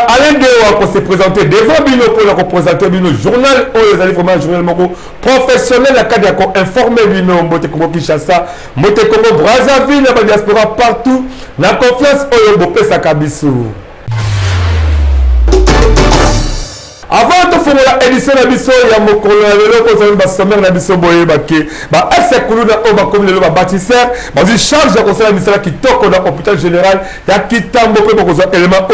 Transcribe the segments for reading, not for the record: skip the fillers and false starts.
Alain Dewa pour se présenter devant Bino pour le représenter Bino journal aux allez vraiment journal moko professionnel la cadre pour informer Bino Mbote Congo Kinshasa Mbote Congo Brazzaville la diaspora partout la confiance au Bope Sakabisu. Avant de faire l'édition de l'émission, il y a mon collègue, le sommaire de l'émission Boye Baké. Est-ce que nous avons comme le bâtisseur, il charge de conseil de qui toque dans l'hôpital général, il y a qui tombe pour les éléments.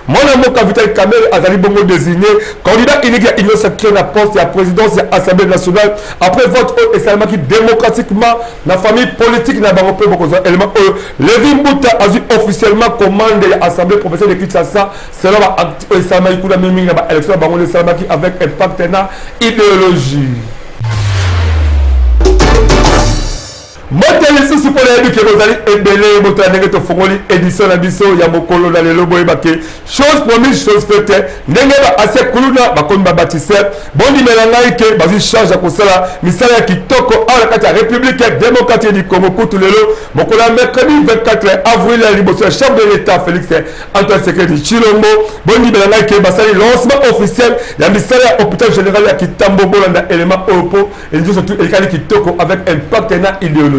Mon amour Capital Kamel Azali Bongo désigné, candidat unique à l'Union sacrée la poste, la présidence de l'Assemblée nationale, après vote et seulement qui démocratiquement, la famille politique n'a pas repris beaucoup d'éléments. Lévi Mbouta a eu officiellement commandé l'Assemblée professionnelle de Kinshasa, selon l'élection avec un partenaire idéologie. Moteli sisi pour les éduquer vous allez ébélé moteur négatif fongoli édition la biso ya mokolo na lelo boy baké chose promise chose faite ndenge ba assez kuluna ba kon ba bâtisseur bondi melanga ike bazi charge à kosala misala kitoko à la carte république démocratique du Congo kutu lelo mokola mercredi 24 avril la liboso chef de l'état Félix Antoine Tshisekedi Tshilombo bondi melanga ike basali lancement officiel ya misala hôpital général ya Kitambo bolanda élément opo et surtout el kitoko avec un partenaire idéologique.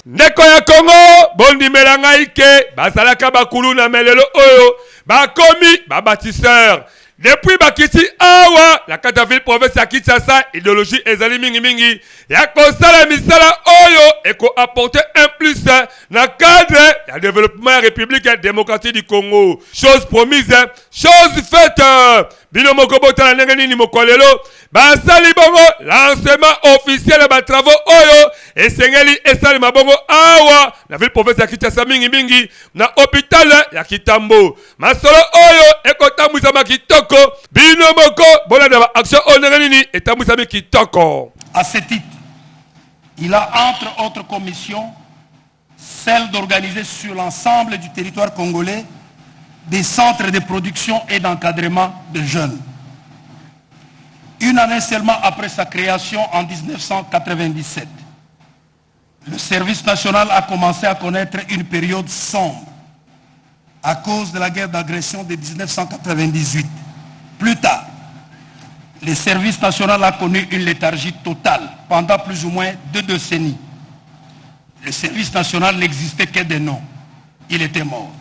Ndeko ya Congo bondi melanga ike basalaka bakulu na melelo oyo bakomi bâtisseur depuis bakiti awa la Kataville province ya Kinshasa idéologie ezali mingi ya kosala misala oyo eko apporter un plus na cadre ya développement république démocratique du Congo. Chose promise, chose faite. Bino moko botala ndenge nini mokolelo basali bongo lancement officiel ba travaux oyo esengeli esali mabongo awa na ville province ya Kinshasa mingi na hôpital ya Kitambo masolo oyo ekotambwisa makitoko bino moko bolanda ba action ndenge nini etambwisa mikitoko. À ce titre, il a entre autres commissions celle d'organiser sur l'ensemble du territoire congolais des centres de production et d'encadrement de jeunes. Une année seulement après sa création en 1997, le service national a commencé à connaître une période sombre à cause de la guerre d'agression de 1998. Plus tard, le service national a connu une léthargie totale pendant plus ou moins 2 décennies. Le service national n'existait que de nom. Il était mort.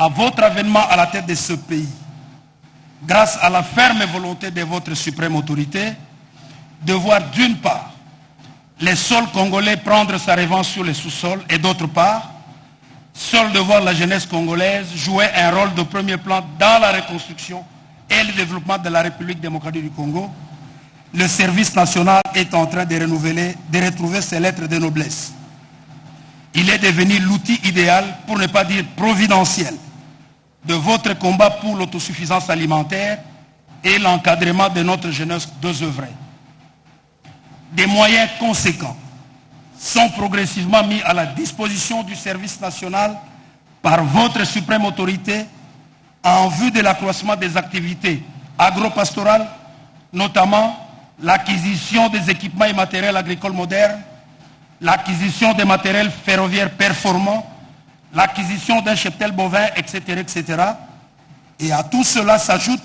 À votre avènement à la tête de ce pays, grâce à la ferme volonté de votre suprême autorité, de voir d'une part les sols congolais prendre sa revanche sur les sous-sols et d'autre part, seul de voir la jeunesse congolaise jouer un rôle de premier plan dans la reconstruction et le développement de la République démocratique du Congo, le service national est en train de renouveler, de retrouver ses lettres de noblesse. Il est devenu l'outil idéal, pour ne pas dire providentiel, de votre combat pour l'autosuffisance alimentaire et l'encadrement de notre jeunesse désœuvrée. Des moyens conséquents sont progressivement mis à la disposition du service national par votre suprême autorité en vue de l'accroissement des activités agro-pastorales, notamment l'acquisition des équipements et matériels agricoles modernes, l'acquisition des matériels ferroviaires performants, l'acquisition d'un cheptel bovin, etc., etc. Et à tout cela s'ajoute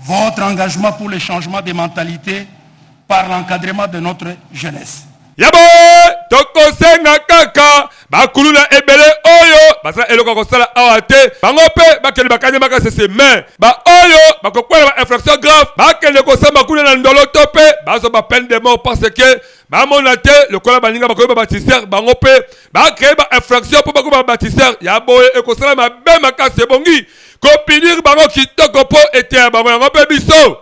votre engagement pour le changement des mentalités par l'encadrement de notre jeunesse. Yabo tokosenga kaka bakuluna ebele oyo basa eloko kosala awate bangope bakeli bakanye makase se main ba oyo bakokwela ba infraction grave bakeli kosamba kuna na ndolo tope baso ba peine de mort parce que ba monate le kola baninga bakoyeba bâtisseur bangope ba créer ba infraction pour bakoba bâtisseur yabo ekosala mabe makase bongi kopinir bango kitoko po ete bango yango pe biso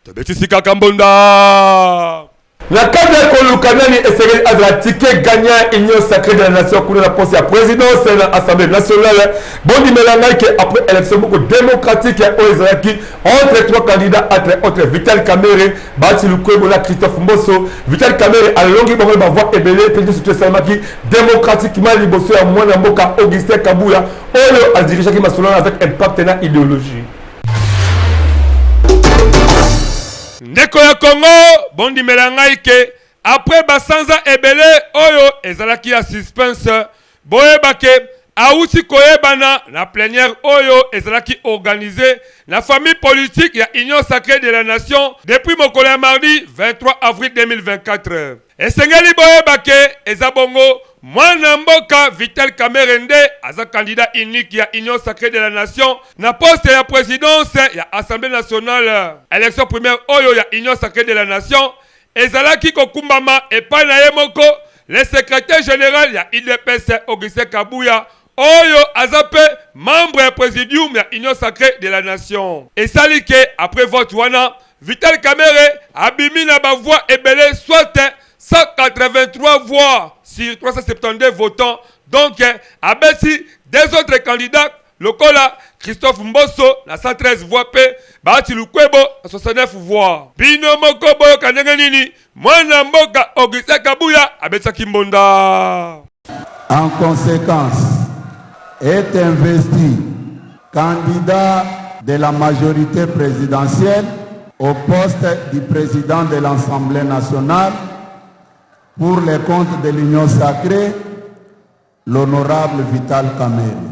tobetisi kaka mbonda. La cadre de Kolukanani et Serel Azratike gagnant Union sacrée de la nation pour la poste à présidence de l'Assemblée nationale. Bon, il que après élection beaucoup démocratique aux Israéliens entre trois candidats, entre autres Vital Kamerhe, Bati Lukwebola, Christophe Mbosso, Vital Kamerhe à longue moment va voir Ebele, Président Souté Salmaki, démocratiquement libossé à Mwana Mboka, Augustin Kabouya, Oyo a dirigé qui m'a souvent avec un partenaire idéologie. Ndeko ya Congo bondi melangai ke après basanza ebele oyo ezalaki ya suspense boyebake auti koyebana na plénière oyo ezalaki organisé la famille politique ya Union sacrée de la nation depuis mokolo ya mardi 23 avril 2024 esengeli boyebake ezabongo mwana mboka Vital Kamerhe nde aza candidat unique ya Union sacrée de la nation na poste ya présidence ya Assemblée nationale élection première oyo ya Union sacrée de la nation ezalaki kokumbama epai na ye moko le secrétaire général ya IDPS Augustin Kabouya oyo aza pe membre ya présidium ya Union sacrée de la nation esali ke après vote wana Vital Kamerhe abimi na ba voix ebele soit 183 voix sur 372 votants. Donc, abeti des autres candidats, Lokola, Christophe Mbosso, na 113 voix P, Bati Lukwebo, 69 voix. Bino moko boyo kanenge nini, mwana mboka Augustin Kabouya, abeti Kimbonda. En conséquence, est investi candidat de la majorité présidentielle au poste du président de l'Assemblée nationale pour les comptes de l'Union sacrée, l'honorable Vital Kamerhe.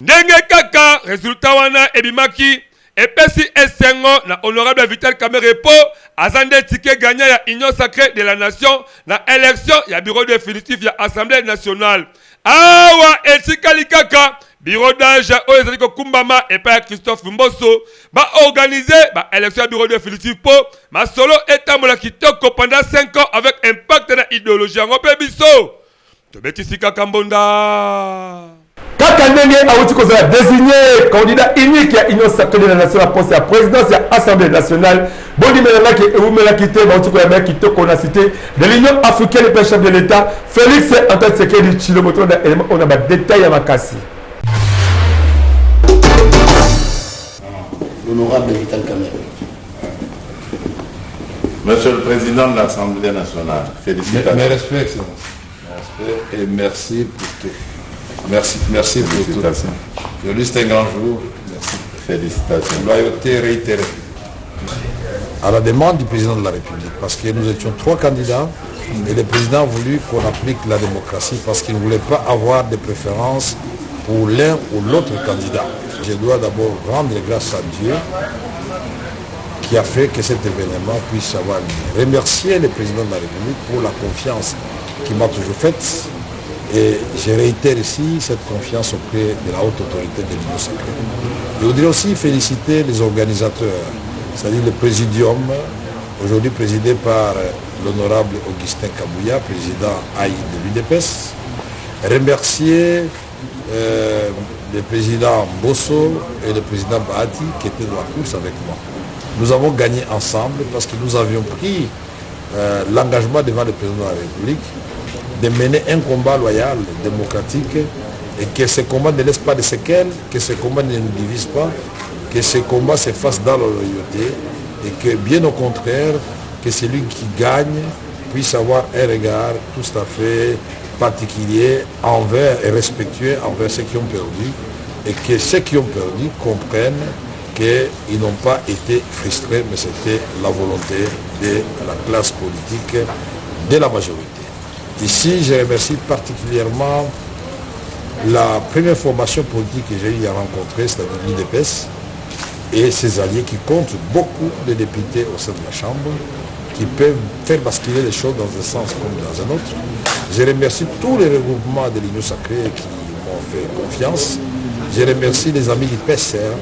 Ndenge kaka résultat wana ebimaki epesi esengo na honorable Vital Kamerhe po azande ticket gagnant ya Union sacrée de la nation na élection ya bureau définitif ya Assemblée nationale. Awa etikali kaka bureau d'âge oyo ezali kokumbama epai ya Christophe Mbosso ba organiser ba élection ya bureau définitif po masolo etambola kitoko pendant 5 ans avec impact na idéologie yango pe biso tobetisi kaka mbonda Kaka ndenge auti kozala désigné candidat unique ya Union sacrée de la nation à poste à présidence ya Assemblée nationale. Bondi melaki eumelaki te bauti koyama kitoko na cité de l'Union africaine et chef de l'État Félix Antoine Tshisekedi Tshilombo na élément on a ba détail ya makasi. L'honorable Vital Kamerhe. Monsieur le Président de l'Assemblée nationale, félicitations. Mes respects, Excellence. Et merci pour tout. Merci pour tout. Aujourd'hui, c'est un grand jour. Merci. Félicitations. Loyauté réitérée. À la demande du président de la République, parce que nous étions 3 candidats, et le président a voulu qu'on applique la démocratie parce qu'il ne voulait pas avoir de préférence pour l'un ou l'autre candidat. Je dois d'abord rendre grâce à Dieu qui a fait que cet événement puisse avoir lieu. Remercier le président de la République pour la confiance qu'il m'a toujours faite et je réitère ici cette confiance auprès de la haute autorité de l'Union sacrée. Je voudrais aussi féliciter les organisateurs, c'est-à-dire le présidium, aujourd'hui présidé par l'honorable Augustin Kabouya, président AI de l'UDPS. Remercier le président Mbosso et le président Bahati qui étaient dans la course avec moi. Nous avons gagné ensemble parce que nous avions pris l'engagement devant le président de la République de mener un combat loyal, démocratique, et que ce combat ne laisse pas de séquelles, que ce combat ne nous divise pas, que ce combat se fasse dans la loyauté, et que bien au contraire, que celui qui gagne puisse avoir un regard tout à fait particulier envers et respectueux envers ceux qui ont perdu, et que ceux qui ont perdu comprennent qu'ils n'ont pas été frustrés, mais c'était la volonté de la classe politique, de la majorité. Ici, je remercie particulièrement la première formation politique que j'ai eu à rencontrer, c'est-à-dire l'UDPS, et ses alliés qui comptent beaucoup de députés au sein de la Chambre, qui peuvent faire basculer les choses dans un sens comme dans un autre. Je remercie tous les regroupements de l'Union sacrée qui m'ont fait confiance. Je remercie les amis du PSR,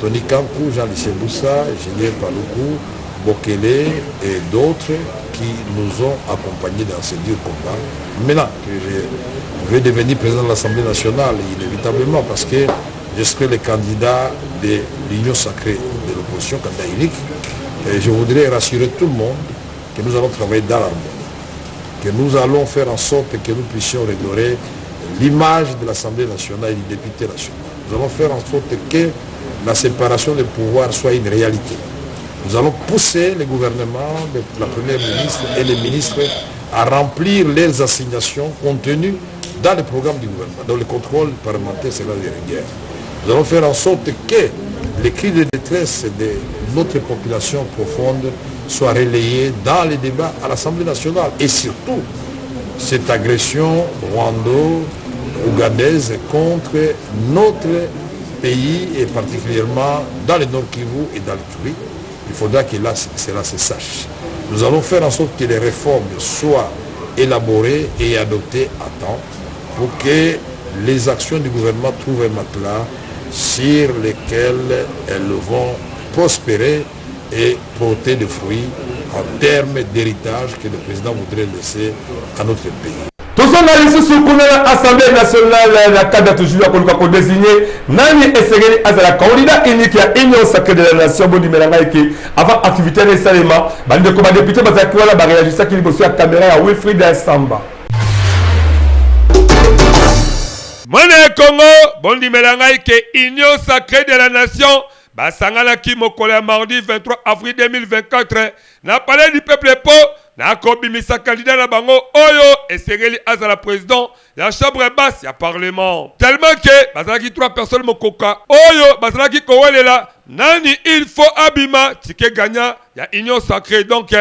Tony Kankou, Jean-Lycée Boussa, Julien Paloukou, Bokele et d'autres qui nous ont accompagnés dans ce dur combat. Maintenant que je vais devenir président de l'Assemblée nationale, inévitablement, parce que je serai le candidat de l'Union sacrée de l'opposition, candidat unique, et je voudrais rassurer tout le monde que nous allons travailler dans l'harmonie, que nous allons faire en sorte que nous puissions redorer l'image de l'Assemblée nationale et du député national. Nous allons faire en sorte que la séparation des pouvoirs soit une réalité. Nous allons pousser le gouvernement, la première ministre et les ministres à remplir les assignations contenues dans le programme du gouvernement. Donc le contrôle parlementaire sera de rigueur. Nous allons faire en sorte que les cris de détresse de notre population profonde soient relayés dans les débats à l'Assemblée nationale. Et surtout, cette agression rwando-ougandaise contre notre pays et particulièrement dans le Nord Kivu et dans l'Ituri, il faudra que là, cela se sache. Nous allons faire en sorte que les réformes soient élaborées et adoptées à temps pour que les actions du gouvernement trouvent un matelas sur lesquels elles vont prospérer et porter des fruits en termes d'héritage que le président voudrait laisser à notre pays. tozonga lisusu kuna na Assemblée nationale na kada toujours akoluka ko désigner nani esengeli azala candidat unique ya Union sacrée de la nation bondimela ngai avant activité de salema bande ko ba député bazaki wala ba réagir ki liboso ya caméra ya Wilfried Samba. Mone Congo bondimela ngai Union sacrée de la nation basangala ki mokolo mardi 23 avril 2024 na palais du peuple po na kobimisa candidat na bango oyo esengeli azala président la chambre basse ya parlement tellement que bazalaki 3 personnes mokoka oyo bazalaki kowelela nani il faut abima tike gagnant ya Union sacrée donc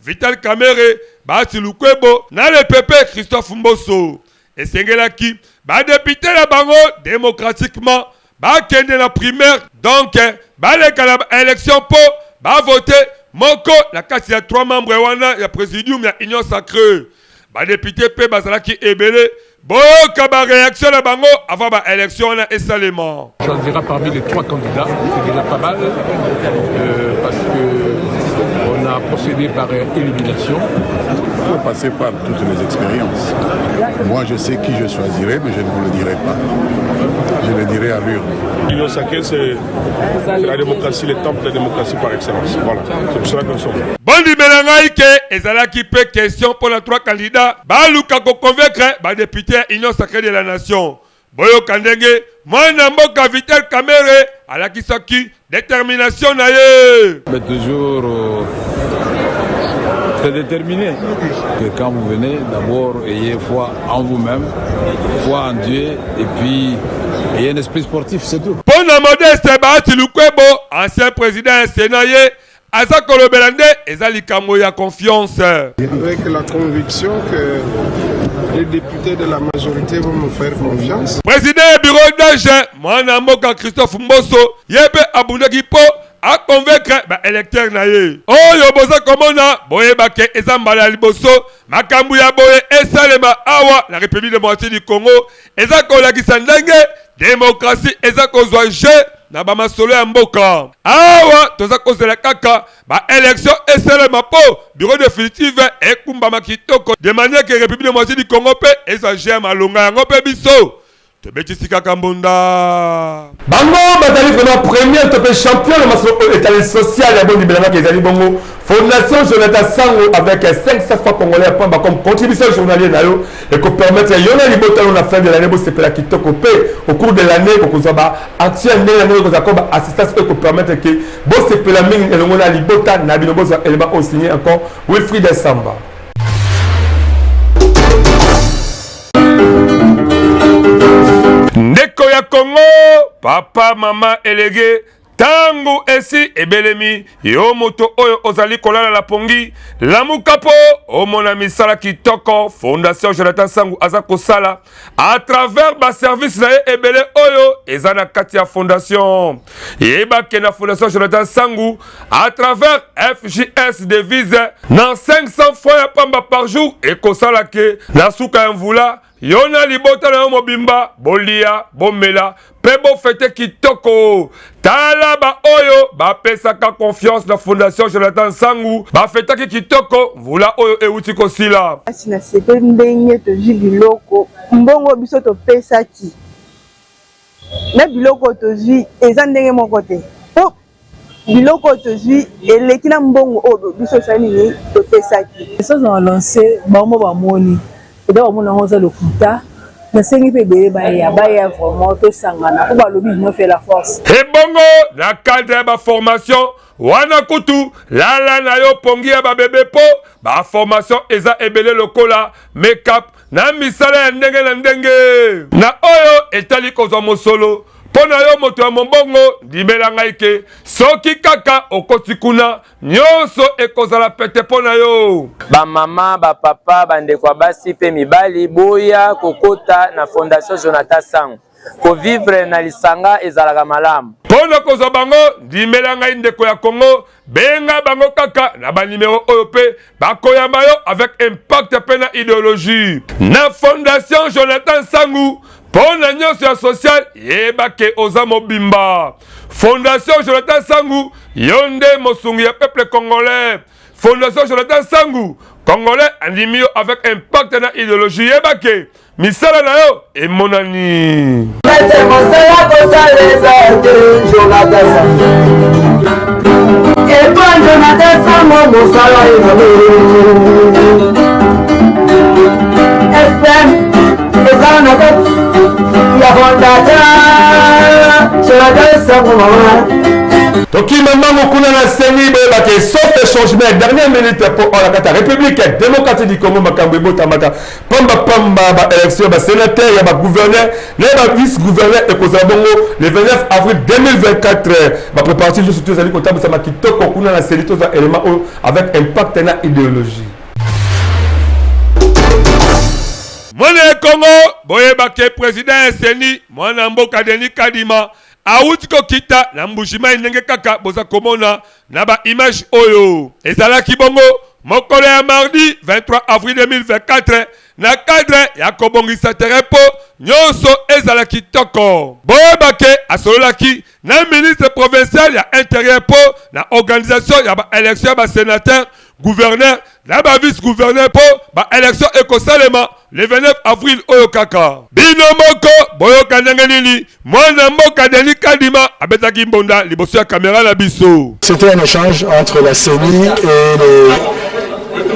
Vital Kamerhe Bahati Lukwebo na le PP Christophe Mboso esengelaki ba député na bango démocratiquement ba kende na primaire donc ba leka na élection po ba voter moko na kati ya 3 membres wana ya présidium ya Union sacrée ba député pe bazalaki ebele boyoka ba réaction na bango avant ba élection na esalema. Choisira parmi les 3 candidats, c'est déjà pas mal parce que on a procédé par élimination. Il faut passer par toutes les expériences. Moi, je sais qui je choisirai, mais je ne vous le dirai pas. Je le dirai à l'urne. L'Union sacrée, c'est la démocratie, le temple de la démocratie par excellence. Voilà, c'est pour cela que nous sommes là. Bondi Melangaïke, ezalaki pe question pour les 3 candidats. Baluka ko convaincre ba député Union sacrée de la nation. Boyo Kandenge, mwana mboka Vital Kamerhe, alakisaki détermination na ye. Mais toujours très déterminé. Que quand vous venez, d'abord ayez foi en vous-même, foi en Dieu, et puis ayez un esprit sportif, c'est tout. Pour la modeste Bahati Lukwebo, ancien président sénateur, Asa Kolobelande, ezali kambo ya confiance. Avec la conviction que les députés de la majorité vont me faire confiance. Président bureau d'âge, mwana mboka Christophe Mboso, yebe abundaki po a convaincre ba électeur na ye. Oyo boza komona boyeba ke ezambala liboso makambu ya boye esalema awa la République démocratique du Congo eza kolakisa ndenge démocratie eza kozwa jeu na ba masolo ya mboka. Awa toza kozela kaka ba élection esalema po bureau définitif ekumba makitoko de manière que République démocratique du Congo pe eza jeu malonga yango pe biso. Tebetisika Kambunda. Bango bazali vraiment premier top champion le masolo état social ya bondi belanga qui ezali bongo Fondation Jonathan Sango avec 500 fois congolais pamba comme contribution journalière nayo et ko permettre yona libotalo na fin de l'année bo sepela kitoko pe au cours de l'année ko kozaba action ndenge ndenge ko zakoba assistance ko permettre que bo sepela mingi elongo na libota na bino bo za eleba o signer encore Wilfried Samba. Ndeko ya Congo, papa, mama, elege, tangu esi ebelemi, yo moto oyo ozali kolala la pongi, lamukapo, omona misala kitoko, Fondation Jonathan Sango azako sala, à travers ba service na ebele oyo, ezana kati ya fondation. Yeba kena Fondation Jonathan Sango, à travers FJS devise, nan 500 fois ya pamba par jour, et kosala ke, na suka mvula, yona libota na mobimba bolia bomela pebo fete kitoko talaba oyo ba pesaka confiance na Fondation Jonathan Sango ba fete kitoko vula oyo euti kosila asina sepe ndenge to biloko mbongo biso to pesaki na biloko to zi eza ndenge moko te po biloko tozwi eleki na mbongo oyo biso osali nini topesaki. Biso na lancé bango bamoni eda bamona ngo za lokuta nasengi mpe ebele baya vraiment tosangana po balobi union fait la force. Ebongo na cadre ya baformation wana kutu lala na yo pongi ya babebe po baformation eza ebele lokola make-up na misala ya ndenge na ndenge na oyo etali kozwa mosolo pona yo moto ya mombongo ndimela ngai ke soki kaka okoti kuna nyonso ekozala pete pona yo. Bamama, bapapa, bandeko basi pe mibali boya kokota na Fondation Jonathan Sango ko vivre na lisanga ezalaka malamu. Pona kozwa bango ndimela ngai ndeko ya Congo benga bango kaka na ba numéro oyo pe bakoyamba yo avec impact pe na idéologie na Fondation Jonathan Sango. Pona nyonso ya social yebake oza mobimba. Fondation Jonathan Sango yonde mosungi ya peuple congolais. Fondation Jonathan Sango congolais andimi yo avec impact na idéologie yebake misala na yo emonani. Toki maman kuna na seni beke sauf changement dernière minute pour la République démocratique du Congo makambo botamata pamba ba élection ba sénateur ya ba gouverneur les ba vice gouverneur et kozala bongo le 29 avril 2024 ba préparation juste tous ali kotamba sama kitoko kuna na seni tous éléments avec impact na idéologie. Mwana Congo boyebake président Seni mwana mboka Denis Kadima awuti ko kita na mbushima ndenge kaka boza komona na ba image oyo ezalaki bongo mokolo ya mardi 23 avril 2024 na cadre ya kobongisa terepo nyonso ezalaki toko boyebake asololaki na ministre provincial ya intérieur po na organisation ya ba élection ba sénateur gouverneur na ba vice gouverneur po ba élection ekosalema le 29 avril oyo kaka bino moko boyoka ndenge nini mwana mboka Denis Kadima abetaki mbonda liboso ya caméra na biso. C'était un échange entre la CENI et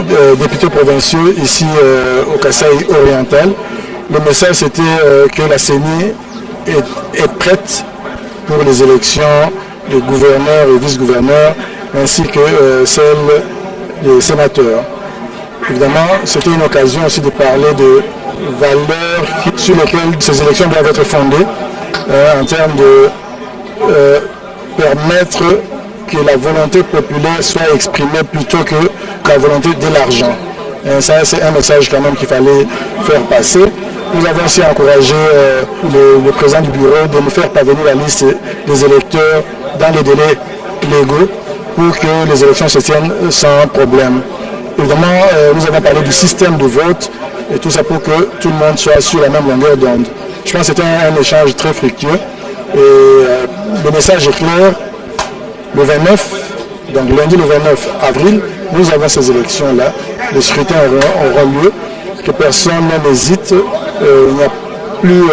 les députés provinciaux ici au Kasaï oriental. Le message c'était que la CENI est prête pour les élections de gouverneurs et vice-gouverneurs ainsi que celles des sénateurs. Évidemment, c'était une occasion aussi de parler de valeurs sur lesquelles ces élections doivent être fondées en termes de permettre que la volonté populaire soit exprimée plutôt que la volonté de l'argent. Ça, c'est un message quand même qu'il fallait faire passer. Nous avons aussi encouragé le président du bureau de nous faire parvenir la liste des électeurs dans les délais légaux pour que les élections se tiennent sans problème. Évidemment, nous avons parlé du système de vote et tout ça pour que tout le monde soit sur la même longueur d'onde. Je pense que c'était un échange très fructueux et le message est clair. Le 29, donc lundi le 29 avril, nous avons ces élections-là. Les scrutins auront lieu, que personne n'hésite, il n'y a plus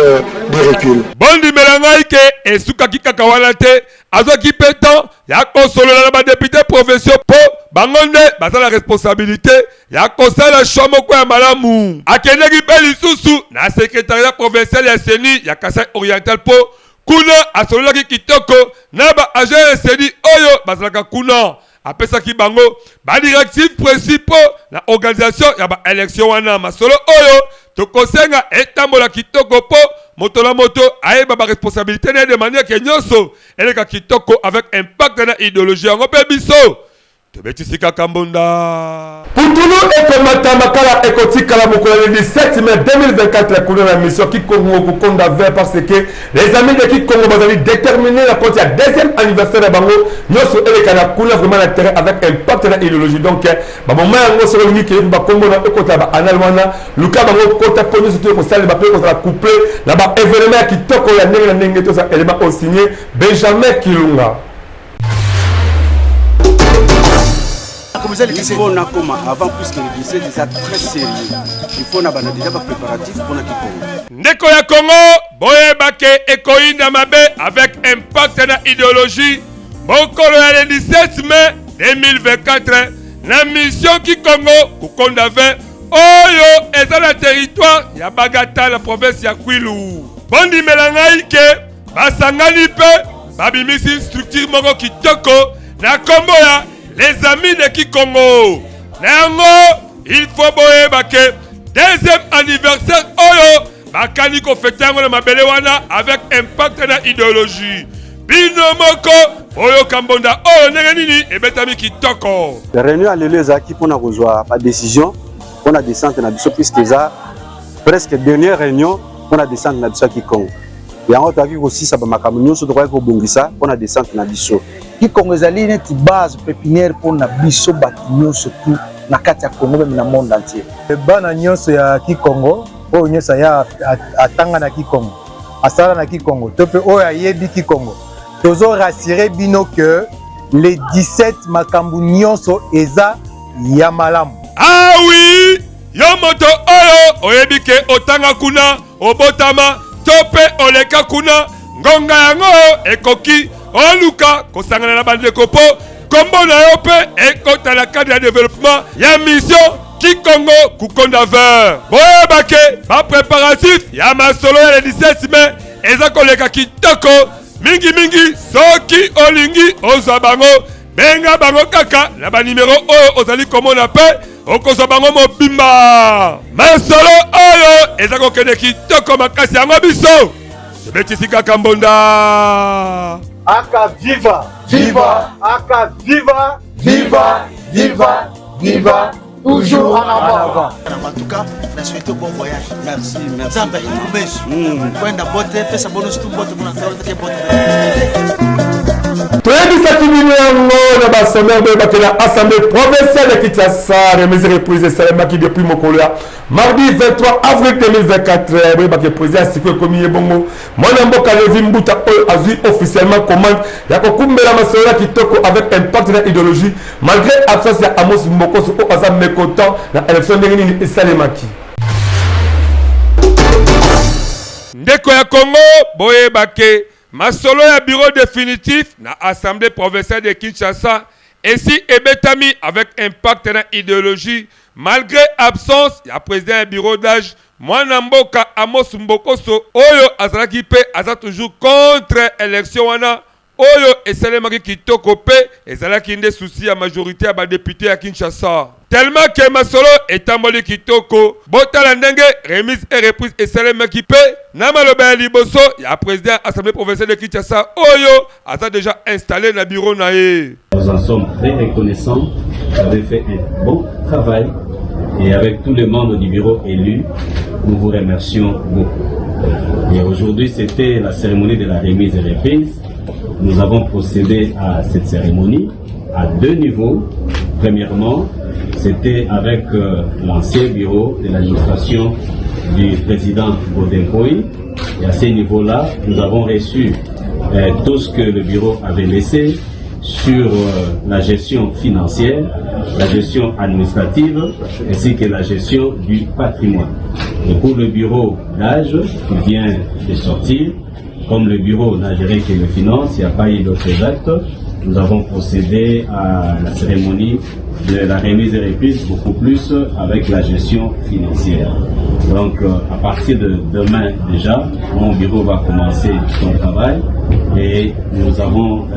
de recul. Bondi melangaike et soukaki kakawalate azoki pétan ya kosolola na ba député provinciaux po bangonde baza la responsabilité ya kosala chomo kwa malamu akendeki pe lisusu na secrétariat provincial ya Seni ya Kasai oriental po kuna asololaki kitoko na ba agent Seni oyo bazalaka kuna apesaki bango ba directive principaux na organisation ya ba élection wana masolo oyo tokosenga etambola kitoko po moto la moto aeba ba responsabilité de manière que nyonso eleka kitoko avec impact na idéologie ngo pe biso tobetisika kambonda Putulu ekomata makala ekotikala mokolo le 17 mai 2024 kuna na mission Kikongo Kukonda vert parce que les amis de Kikongo bazali déterminés la compte ya deuxième anniversaire ya bango nyonso eleka na kuna vraiment na terrain avec impact na idéologie donc ba moment yango solo lingi ke ba Kongo na ekota ba anal wana luka bango kota ponyo surtout ko sala ba pe ko sala couplé la ba événement kitoko ya ndenge na ndenge to sa élément au signé Benjamin Kilunga. Comme ça, il faut avant plus que le 17, c'est très sérieux. Il faut déjà des préparatifs pour la Congo. Ndeko ya Congo, boye bake ekoinda mabe avec impact na idéologie. mokolo ya le 17 mai 2024 na mission Kikongo kukonda 20 oyo eza na territoire ya Bagata la province ya Kwilu. Bondimela ngai ke basangani pe babimisi structure moko kitoko na kombo ya les amis de Kikongo. Na yango il faut boyeba ke deuxième anniversaire oyo bakani ko fete yango na mabele wana avec impact na idéologie. Bino moko oyo kambonda oyo ndenge nini ebetami kitoko. Réunion alelo ezaki mpona kozwa ba décision mpona descente na biso puisque eza presque dernière réunion mpona descente na biso ya Kikongo. Yango toaki kosisa bamakambo nyonso tokoki kobongisa mpona descente na biso. Kikongo ezali neti base pépinière mpona biso bato nyonso tu na kati ya Congo meme na monde entier. Bana nyonso ya Kikongo oyo nyonso ya atanga na Kikongo asala na Kikongo to pe oyo ayebi Kikongo tozo rassurer bino que les 17 makambo nyonso eza ya malamu. Ah oui, yo moto oyo oyebi ke otanga kuna obotama tope oleka kuna ngonga yango ekoki oluka kosangana na bandeko po kombo na yo pe ekota na cadre ya développement ya mission Kikongo kukonda 20. Boyebake ba préparatif ya masolo ya le 17 mai eza koleka kitoko mingi soki olingi ozwa bango benga bango kaka na ba numéro oyo ozali komona pe okozwa bango mobimba. Masolo oyo eza kokende kitoko makasi yango biso tobetisi kaka mbonda. Aka viva viva, aka viva viva viva viva, toujours en avant. En tout cas, la souhaite bon voyage. Merci. Zamba kwenda bote pesa bonus tu bote mona tawata bote. Toyebisa kimini yango na basommer boye bakela assemblée provinciale de Kinshasa remise reprise salemaki depuis mokolo ya mardi 23 avril 2024 boye bakela président Siko Komi Yebongo mwana mboka Levi Mbuta oyo azui officiellement commande ya kokumbela masolo kitoko avec impact na idéologie malgré absence ya Amos Mbokoso o aza mécontent na élection ndenge nini esalemaki. Ndeko ya Congo boye bake masolo ya bureau définitif na assemblée provinciale de Kinshasa ainsi ebetami avec impact na idéologie malgré absence ya président ya bureau d'âge mwana mboka Amos Mbokoso oyo azalaki pe aza toujours contre élection wana oyo esalemaki kitoko pe ezalaki nde souci ya majorité ya badéputé ya Kinshasa. Tellement que masolo etamboli kitoko botala ndenge remise et reprise esalemaki pe na maloba ya liboso ya président assemblée provinciale de Kinshasa oyo aza déjà installé na bureau na ye. Nous en sommes très reconnaissants. Vous avez fait un bon travail et avec tous les membres du bureau élus, nous vous remercions beaucoup. Et aujourd'hui, c'était la cérémonie de la remise et reprise. Nous avons procédé à cette cérémonie à deux niveaux. Premièrement, c'était avec l'ancien bureau de l'administration du président Godempoy. Et à ce niveau-là, nous avons reçu tout ce que le bureau avait laissé sur la gestion financière, la gestion administrative, ainsi que la gestion du patrimoine. Et pour le bureau d'âge qui vient de sortir, comme le bureau n'a géré que les finances, il n'y a pas eu d'autres actes, nous avons procédé à la cérémonie de la remise et reprise beaucoup plus avec la gestion financière. Donc à partir de demain déjà, mon bureau va commencer son travail et nous avons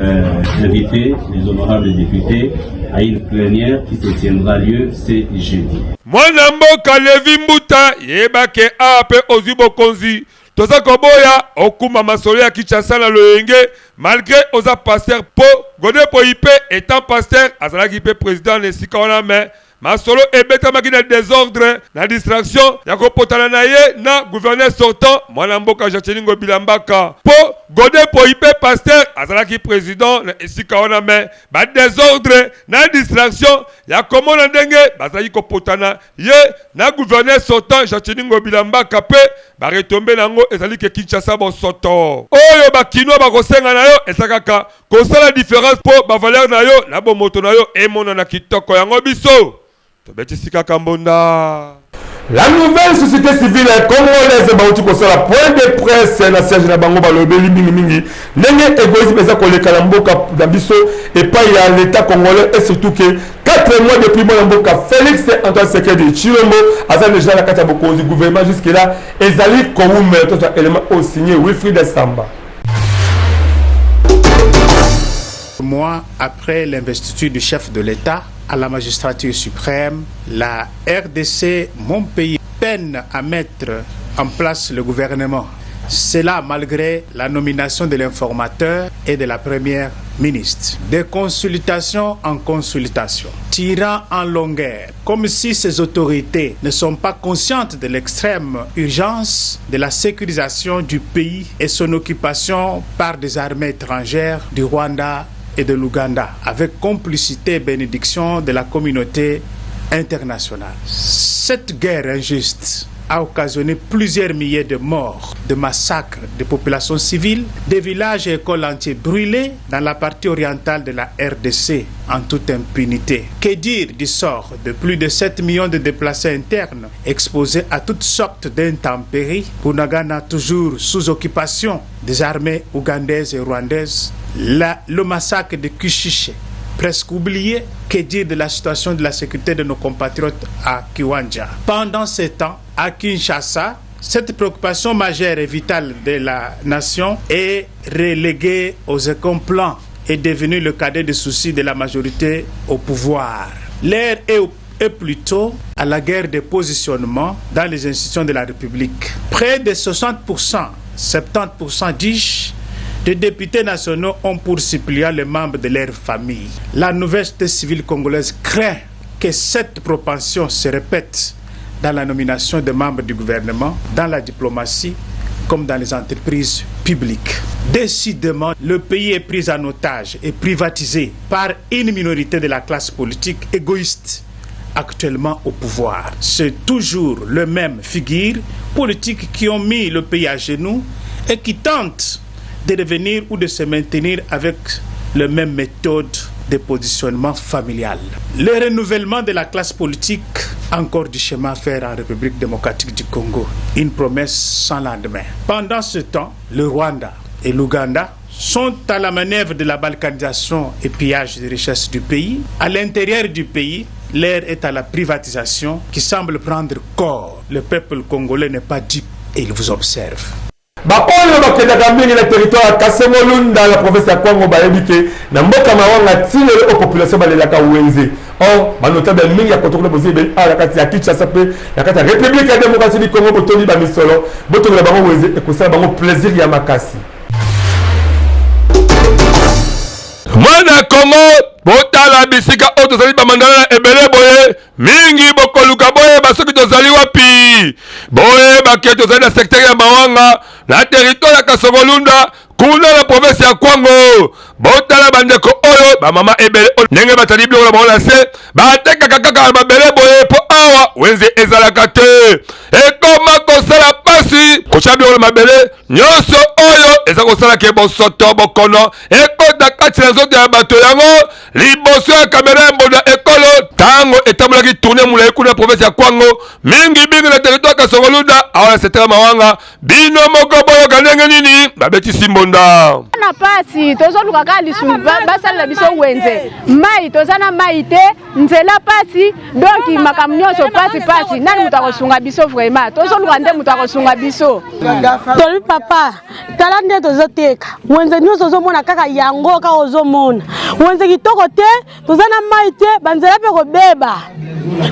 invité les honorables députés à une plénière qui se tiendra lieu ce jeudi. Mwana mboka Levi Mbuta yebake ape ozibo konzi toza koboya okuma masolo ya Kinshasa na loyenge malgré oza pasteur po Godempoy ipe étant pasteur azalaki pe président na esika wana mais masolo ebetamaki na désordre na distraction ya kopotana na ye na gouverneur sortant mwana mboka Jachelingo Bilambaka po Godempoy ipe pasteur azalaki président na esika wana mais ba désordre na distraction ya komona ndenge bazali kopotana ye na gouverneur sortant Jachelingo Bilambaka pe ba retomber nango ezali ke Kinshasa bosoto oyo bakino bakosenga na yo esakaka kosala différence po ba valeur na yo na bomoto na yo emona na kitoko yango biso tobeti sika kambonda. La nouvelle société civile congolaise bauti ko sala point de presse na siège na bango balobeli mingi ndenge égoïsme eza koleka na mboka na biso et pas ya l'état congolais et surtout que 4 mois depuis mon mboka Félix Antoine Tshisekedi Tshilombo aza déjà la kata bokonzi gouvernement jusque là ezali komume tout élément au signé Wilfried Samba. Mois après l'investiture du chef de l'État à la magistrature suprême, la RDC, mon pays, peine à mettre en place le gouvernement. Cela malgré la nomination de l'informateur et de la première ministre. De consultation en consultation, tirant en longueur, comme si ces autorités ne sont pas conscientes de l'extrême urgence de la sécurisation du pays et son occupation par des armées étrangères du Rwanda et de l'Ouganda, avec complicité et bénédiction de la communauté internationale. Cette guerre injuste a occasionné plusieurs milliers de morts, de massacres de populations civiles, des villages et écoles entiers brûlés dans la partie orientale de la RDC en toute impunité. Que dire du sort de plus de 7 millions de déplacés internes exposés à toutes sortes d'intempéries, Bunagana toujours sous occupation des armées ougandaises et rwandaises, le massacre de Kushiche, presque oublié. Que dire de la situation de la sécurité de nos compatriotes à Kiwanja. Pendant ce temps, à Kinshasa, cette préoccupation majeure et vitale de la nation est reléguée aux second plans et devenue le cadet de soucis de la majorité au pouvoir. L'ère est plutôt à la guerre de positionnement dans les institutions de la République. Près de 60%, 70% dis-je, les députés nationaux ont pour suppléant les membres de leur famille. La nouvelle société civile congolaise craint que cette propension se répète dans la nomination des membres du gouvernement, dans la diplomatie, comme dans les entreprises publiques. Décidément, le pays est pris en otage et privatisé par une minorité de la classe politique égoïste actuellement au pouvoir. C'est toujours le même figure politique qui ont mis le pays à genoux et qui tentent de revenir ou de se maintenir avec les mêmes méthodes de positionnement familial. Le renouvellement de la classe politique, encore du chemin à faire en République démocratique du Congo, une promesse sans lendemain. Pendant ce temps, le Rwanda et l'Ouganda sont à la manœuvre de la balkanisation et pillage des richesses du pays. À l'intérieur du pays, l'air est à la privatisation qui semble prendre corps. Le peuple congolais n'est pas dupe et il vous observe. Baoyo bakendaka mingi na territoire ya Kasengolunda la province ya Kwango bayebike na mboka mawanga tinele o population balelaka wenze. Or banotable mingi ya kotokole bozibe ala kati ya Kinshasa pe na kati ya République ya Démocratie du Congo botoni ba misolo botokola bango wenze ekosala bango plaisir ya makasi. Mwana Congo botala bisika oto zali ba mandala na ebele boye mingi bokoluka boye basoki tozali wapi boye baketo zali na secteur ya Mawanga na territoire ya Kasongolunda kuna na province ya Kwango botala bandeko oyo ba mama ebele ndenge batali biloko na bango se batekaka kaka babele boye po awa wenze ezalaka te ekoma kosala pasi kocha biloko na mabele nyonso oyo eza kosala ke bosoto bokono ekota kati na nzoto ya bato yango liboso ya kamera ya mbonda ekolo tango etambolaki tourne mulayi kuna province ya Kwango mingi na territoire Kasongolunda awa na secteur Mawanga bino moko boyoka ndenge nini babetisi mbonda na pasi tozoluka ka lisumu basalela biso wenze mai tozana mai te nzela pasi donc makambo nyonso pasi nani mutu akosunga biso vraiment tozoluka nde mutu akosunga biso toli papa tala nde tozoteka wenze nyonso ozomona kaka yango ka ozomona wenze kitoko te tozana mai te banzela pe kobeba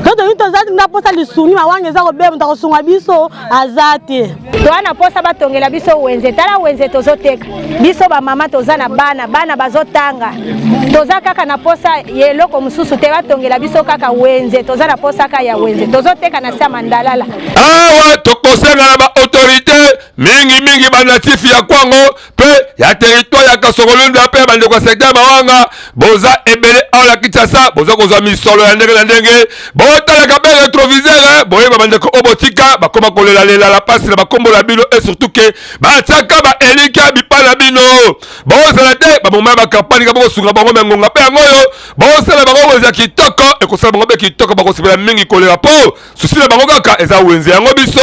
toto tozati na posa lisuni mawanga eza kobeba mutu akosunga biso azate toana posa batongela biso wenze tala wenze tozoteka biso ba mama tozana bana bazotanga toza kaka na posa yeloko mususu te batongela biso kaka wenze tozana posa kaka ya wenze tozoteka na sia mandalala awa tokosenga na ba autorité mingi ba natif ya Kwango pe ya territoire ya kwa Songolunda pe bande kwa secteur Mawanga boza ebele ala Kinshasa boza kozwa misolo ya ndenge na ndenge botala ka be rétroviseur boye bande ko obotika bakoma kolela lela la passe na bakombo la bino et surtout que bataka ba elika bipala bino boza la te ba moma ba campagne ka boko sunga bango mengonga pe ngoyo boza la bango boza kitoko e kosala bango be kitoko bako sibela mingi kolela po susila bango kaka eza wenze yango biso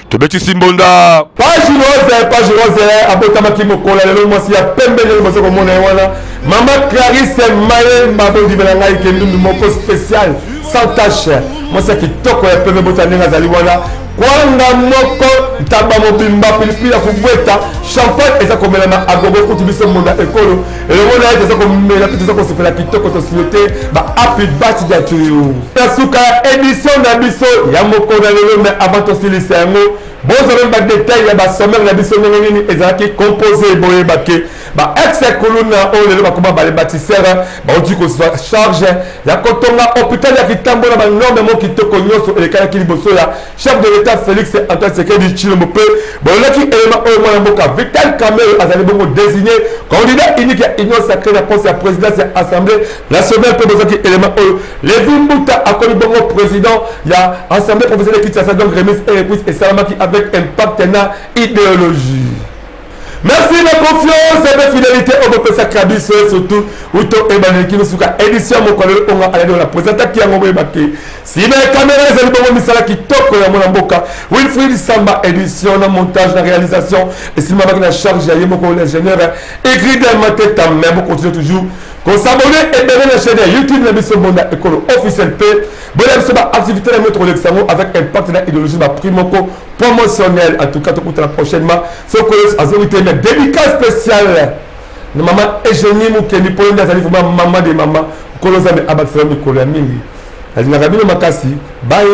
tobeti simbonda page rose abotamaki mokola lelo mwasi ya pembe lelo moso komona wana mama Clarisse Maye mabondi bela ngai ke ndundu moko spécial sans tache mwasi ya kitoko ya pembe botanenga azali wana kwanga moko ntaba mobimba pilipili ya kubweta champagne eza komela na agogo kuti biso monda ekolo elongo na eza komela pe eza kosepela kitoko to souhaiter ba happy birthday to you nasuka édition na biso ya mokona lelo mais avant to silisa yango bozala ba détail ya ba sommaire na biso ndenge nini ezalaki composé boye bake ba ex kuluna o lelo bakoma ba les bâtisseurs ba oti ko charge ya kotonga hôpital ya kitambo na ba norme mo kitoko nyoso elekala ki liboso ya chef de l'état Félix Antoine Tshisekedi Tshilombo pe bolaki élément oyo mwana mboka Vital Kamerhe azali bongo désigné candidat unique ya union sacrée na poste ya présidence ya assemblée nationale pe bozaki élément oyo Lévi Mbuta akomi bongo président ya assemblée professionnelle Kinshasa donc remise et reprise et salamaki avec impact na idéologie. Merci de la confiance et de fidélité au Bopé Sakrabi, surtout Uto Ebaneki Nusuka, édition Mokolele Onga à la présentation qui a montré Baki. Si les caméras et les bonbons Misala qui toquent à mon amboka, Wilfried Samba, édition, montage, la réalisation, et si ma la charge, il y a mon l'ingénieur, écrit dans ma tête, même on continue toujours. Qu'on s'abonne et bien la chaîne YouTube, la mission Bonda Écolo officiel P. Bonne activité de notre Luxembourg avec un partenaire idéologique Primoko promotionnel. En tout cas, tout le prochainement. Ce que vous avez une dédicace spéciale. Maman Eugénie Moukeni, pour une maman de maman, Kolozame Abaxel Nicolas Mingi. Elle n'a pas vu le Makassi. Bye.